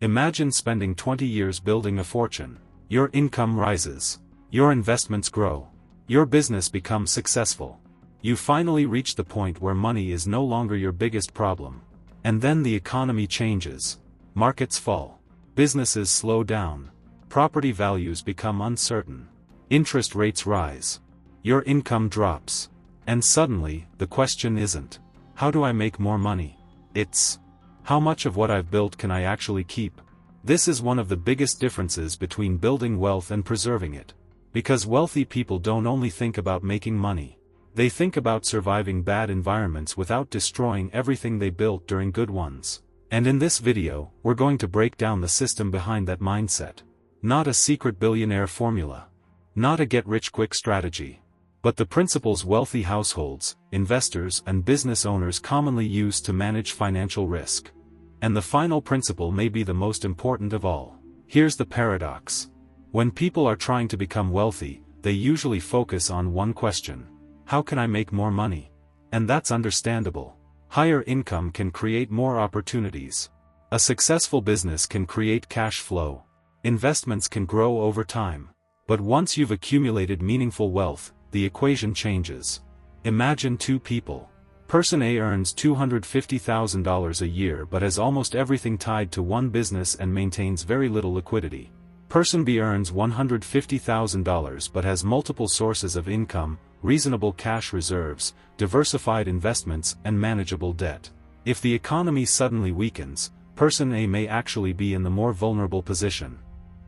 Imagine spending 20 years building a fortune. Your income rises. Your investments grow. Your business becomes successful. You finally reach the point where money is no longer your biggest problem. And then the economy changes. Markets fall. Businesses slow down. Property values become uncertain. Interest rates rise. Your income drops. And suddenly, the question isn't, how do I make more money? It's, how much of what I've built can I actually keep? This is one of the biggest differences between building wealth and preserving it. Because wealthy people don't only think about making money. They think about surviving bad environments without destroying everything they built during good ones. And in this video, we're going to break down the system behind that mindset. Not a secret billionaire formula. Not a get-rich-quick strategy. But the principles wealthy households, investors and business owners commonly use to manage financial risk. And the final principle may be the most important of all. Here's the paradox. When people are trying to become wealthy, they usually focus on one question. How can I make more money? And that's understandable. Higher income can create more opportunities. A successful business can create cash flow. Investments can grow over time. But once you've accumulated meaningful wealth, the equation changes. Imagine two people. Person A earns $250,000 a year but has almost everything tied to one business and maintains very little liquidity. Person B earns $150,000 but has multiple sources of income, reasonable cash reserves, diversified investments and manageable debt. If the economy suddenly weakens, Person A may actually be in the more vulnerable position.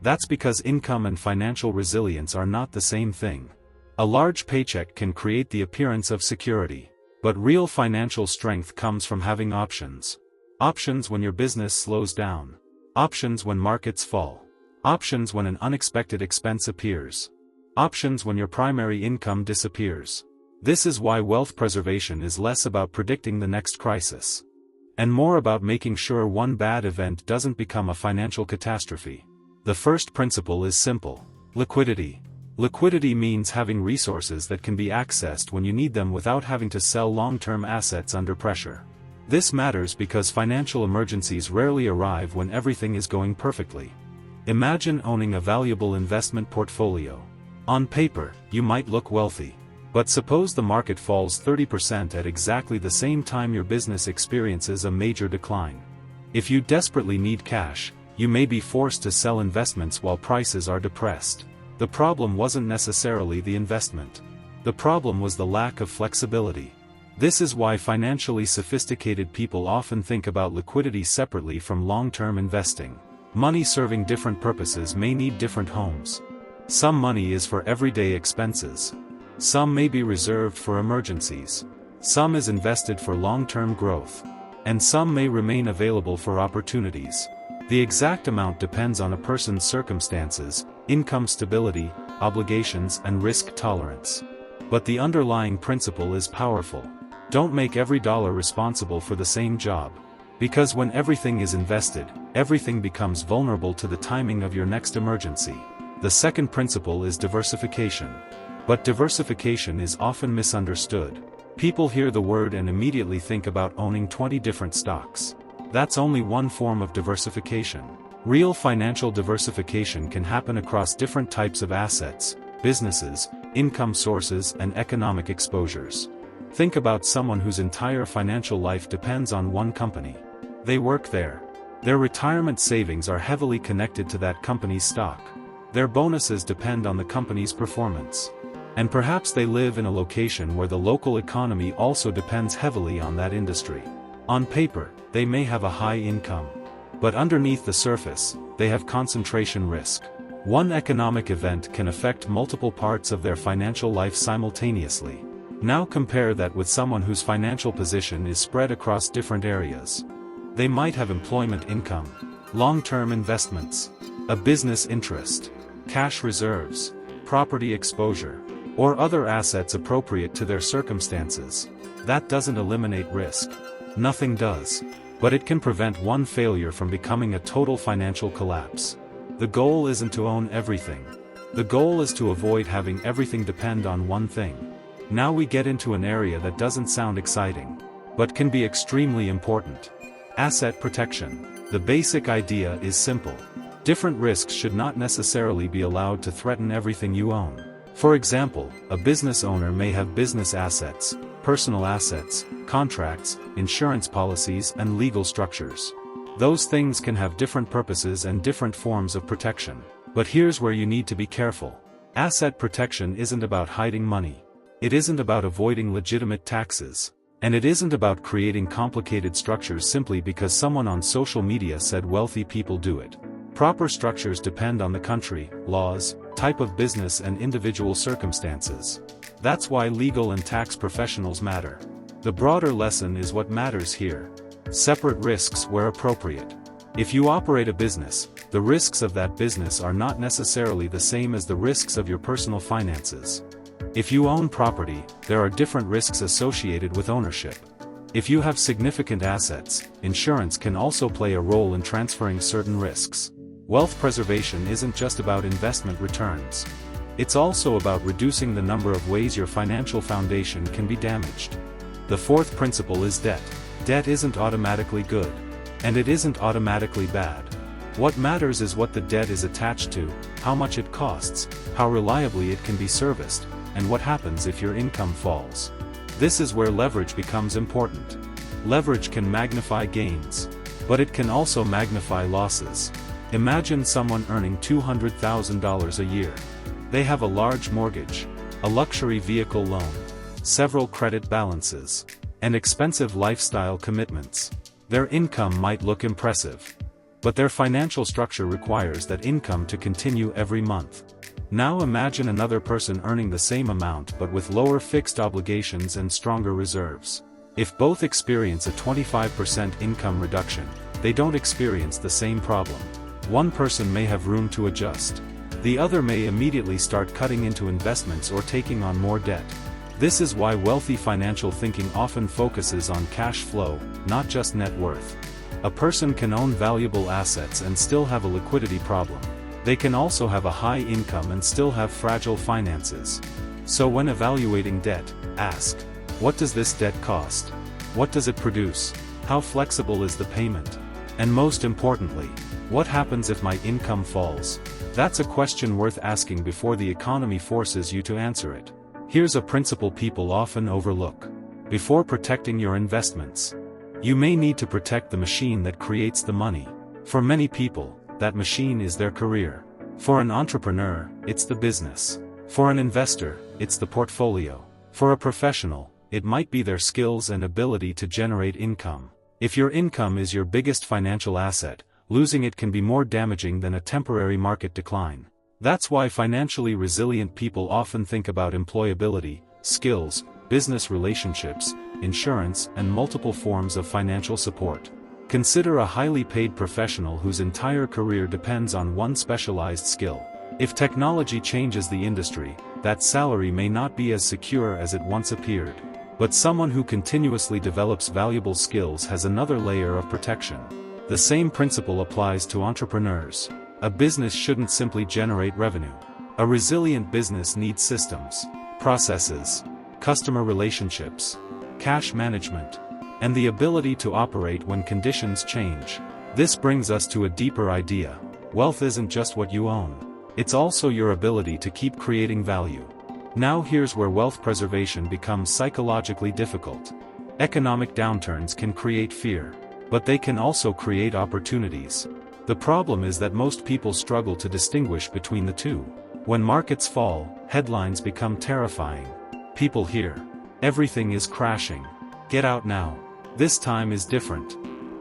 That's because income and financial resilience are not the same thing. A large paycheck can create the appearance of security. But real financial strength comes from having options. Options when your business slows down. Options when markets fall. Options when an unexpected expense appears. Options when your primary income disappears. This is why wealth preservation is less about predicting the next crisis. And more about making sure one bad event doesn't become a financial catastrophe. The first principle is simple. Liquidity. Liquidity means having resources that can be accessed when you need them without having to sell long-term assets under pressure. This matters because financial emergencies rarely arrive when everything is going perfectly. Imagine owning a valuable investment portfolio. On paper, you might look wealthy. But suppose the market falls 30% at exactly the same time your business experiences a major decline. If you desperately need cash, you may be forced to sell investments while prices are depressed. The problem wasn't necessarily the investment. The problem was the lack of flexibility. This is why financially sophisticated people often think about liquidity separately from long-term investing. Money serving different purposes may need different homes. Some money is for everyday expenses. Some may be reserved for emergencies. Some is invested for long-term growth. And some may remain available for opportunities. The exact amount depends on a person's circumstances, income stability, obligations and risk tolerance. But the underlying principle is powerful. Don't make every dollar responsible for the same job. Because when everything is invested, everything becomes vulnerable to the timing of your next emergency. The second principle is diversification. But diversification is often misunderstood. People hear the word and immediately think about owning 20 different stocks. That's only one form of diversification. Real financial diversification can happen across different types of assets, businesses, income sources and economic exposures. Think about someone whose entire financial life depends on one company. They work there. Their retirement savings are heavily connected to that company's stock. Their bonuses depend on the company's performance. And perhaps they live in a location where the local economy also depends heavily on that industry. On paper, they may have a high income. But underneath the surface, they have concentration risk. One economic event can affect multiple parts of their financial life simultaneously. Now compare that with someone whose financial position is spread across different areas. They might have employment income, long-term investments, a business interest, cash reserves, property exposure, or other assets appropriate to their circumstances. That doesn't eliminate risk. Nothing does. But it can prevent one failure from becoming a total financial collapse. The goal isn't to own everything. The goal is to avoid having everything depend on one thing. Now we get into an area that doesn't sound exciting, but can be extremely important. Asset protection. The basic idea is simple. Different risks should not necessarily be allowed to threaten everything you own. For example, a business owner may have business assets, personal assets, contracts, insurance policies, and legal structures. Those things can have different purposes and different forms of protection. But here's where you need to be careful. Asset protection isn't about hiding money. It isn't about avoiding legitimate taxes. And it isn't about creating complicated structures simply because someone on social media said wealthy people do it. Proper structures depend on the country, laws, type of business, and individual circumstances. That's why legal and tax professionals matter. The broader lesson is what matters here. Separate risks where appropriate. If you operate a business, the risks of that business are not necessarily the same as the risks of your personal finances. If you own property, there are different risks associated with ownership. If you have significant assets, insurance can also play a role in transferring certain risks. Wealth preservation isn't just about investment returns. It's also about reducing the number of ways your financial foundation can be damaged. The fourth principle is debt. Debt isn't automatically good. And it isn't automatically bad. What matters is what the debt is attached to, how much it costs, how reliably it can be serviced, and what happens if your income falls. This is where leverage becomes important. Leverage can magnify gains, but it can also magnify losses. Imagine someone earning $200,000 a year. They have a large mortgage, a luxury vehicle loan, several credit balances, and expensive lifestyle commitments. Their income might look impressive, but their financial structure requires that income to continue every month. Now imagine another person earning the same amount but with lower fixed obligations and stronger reserves. If both experience a 25% income reduction, they don't experience the same problem. One person may have room to adjust. The other may immediately start cutting into investments or taking on more debt. This is why wealthy financial thinking often focuses on cash flow, not just net worth. A person can own valuable assets and still have a liquidity problem. They can also have a high income and still have fragile finances. So when evaluating debt, ask, what does this debt cost? What does it produce? How flexible is the payment? And most importantly, what happens if my income falls? That's a question worth asking before the economy forces you to answer it. Here's a principle people often overlook. Before protecting your investments, you may need to protect the machine that creates the money. For many people, that machine is their career. For an entrepreneur, it's the business. For an investor, it's the portfolio. For a professional, it might be their skills and ability to generate income. If your income is your biggest financial asset, losing it can be more damaging than a temporary market decline. That's why financially resilient people often think about employability, skills, business relationships, insurance, and multiple forms of financial support. Consider a highly paid professional whose entire career depends on one specialized skill. If technology changes the industry, that salary may not be as secure as it once appeared. But someone who continuously develops valuable skills has another layer of protection. The same principle applies to entrepreneurs. A business shouldn't simply generate revenue. A resilient business needs systems, processes, customer relationships, cash management, and the ability to operate when conditions change. This brings us to a deeper idea. Wealth isn't just what you own. It's also your ability to keep creating value. Now here's where wealth preservation becomes psychologically difficult. Economic downturns can create fear, but they can also create opportunities. The problem is that most people struggle to distinguish between the two. When markets fall, headlines become terrifying. People hear, everything is crashing. Get out now. This time is different.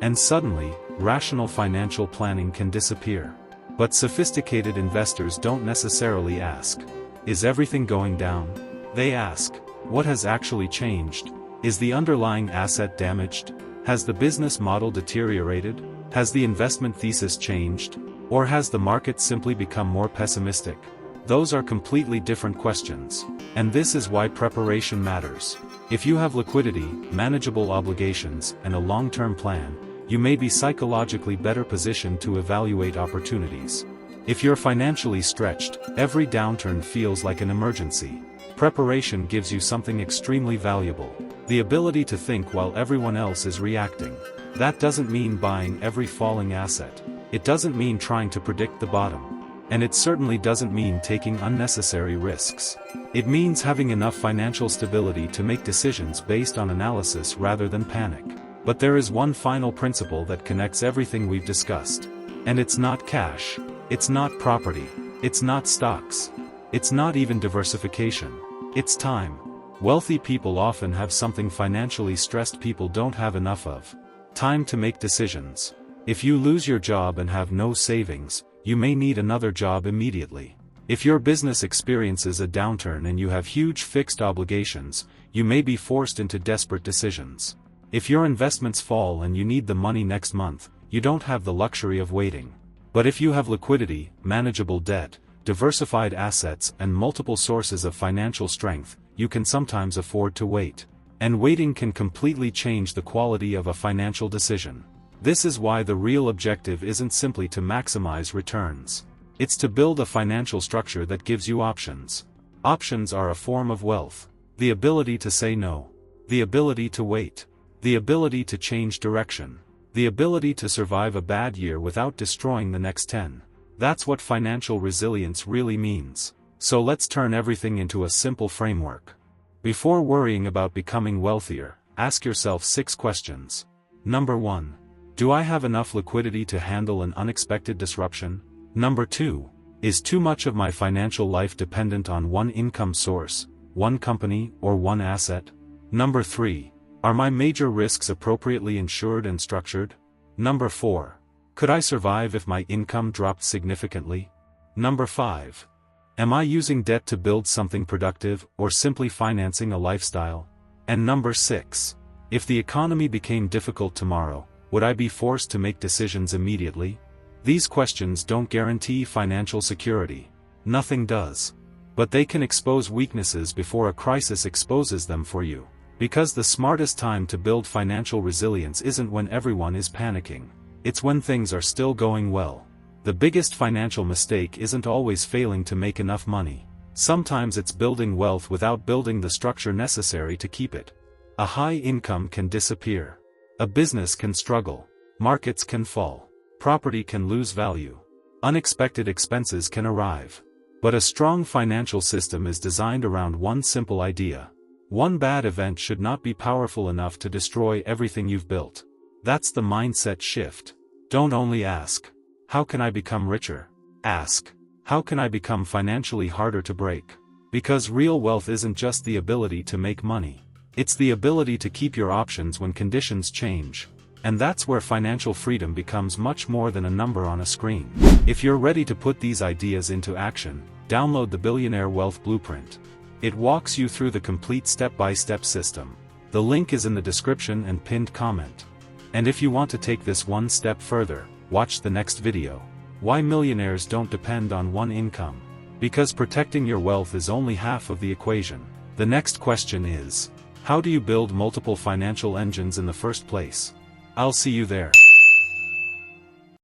And suddenly, rational financial planning can disappear. But sophisticated investors don't necessarily ask, is everything going down? They ask, what has actually changed? Is the underlying asset damaged? Has the business model deteriorated? Has the investment thesis changed? Or has the market simply become more pessimistic? Those are completely different questions. And this is why preparation matters. If you have liquidity, manageable obligations, and a long-term plan, you may be psychologically better positioned to evaluate opportunities. If you're financially stretched, every downturn feels like an emergency. Preparation gives you something extremely valuable: the ability to think while everyone else is reacting. That doesn't mean buying every falling asset. It doesn't mean trying to predict the bottom. And it certainly doesn't mean taking unnecessary risks. It means having enough financial stability to make decisions based on analysis rather than panic. But there is one final principle that connects everything we've discussed. And it's not cash. It's not property. It's not stocks. It's not even diversification. It's time. Wealthy people often have something financially stressed people don't have enough of. Time to make decisions. If you lose your job and have no savings, you may need another job immediately. If your business experiences a downturn and you have huge fixed obligations, you may be forced into desperate decisions. If your investments fall and you need the money next month, you don't have the luxury of waiting. But if you have liquidity, manageable debt, diversified assets and multiple sources of financial strength, you can sometimes afford to wait. And waiting can completely change the quality of a financial decision. This is why the real objective isn't simply to maximize returns. It's to build a financial structure that gives you options. Options are a form of wealth. The ability to say no. The ability to wait. The ability to change direction. The ability to survive a bad year without destroying the next 10. That's what financial resilience really means. So let's turn everything into a simple framework. Before worrying about becoming wealthier, ask yourself 6 questions. Number 1. Do I have enough liquidity to handle an unexpected disruption? Number 2. Is too much of my financial life dependent on one income source, one company, or one asset? Number 3. Are my major risks appropriately insured and structured? Number 4. Could I survive if my income dropped significantly? Number 5. Am I using debt to build something productive, or simply financing a lifestyle? And number 6. If the economy became difficult tomorrow, would I be forced to make decisions immediately? These questions don't guarantee financial security. Nothing does. But they can expose weaknesses before a crisis exposes them for you. Because the smartest time to build financial resilience isn't when everyone is panicking. It's when things are still going well. The biggest financial mistake isn't always failing to make enough money. Sometimes it's building wealth without building the structure necessary to keep it. A high income can disappear. A business can struggle. Markets can fall. Property can lose value. Unexpected expenses can arrive. But a strong financial system is designed around one simple idea. One bad event should not be powerful enough to destroy everything you've built. That's the mindset shift. Don't only ask, how can I become richer? Ask, how can I become financially harder to break? Because real wealth isn't just the ability to make money. It's the ability to keep your options when conditions change. And that's where financial freedom becomes much more than a number on a screen. If you're ready to put these ideas into action, download the Billionaire Wealth Blueprint. It walks you through the complete step-by-step system. The link is in the description and pinned comment. And if you want to take this one step further, watch the next video. Why millionaires don't depend on one income. Because protecting your wealth is only half of the equation. The next question is, how do you build multiple financial engines in the first place? I'll see you there.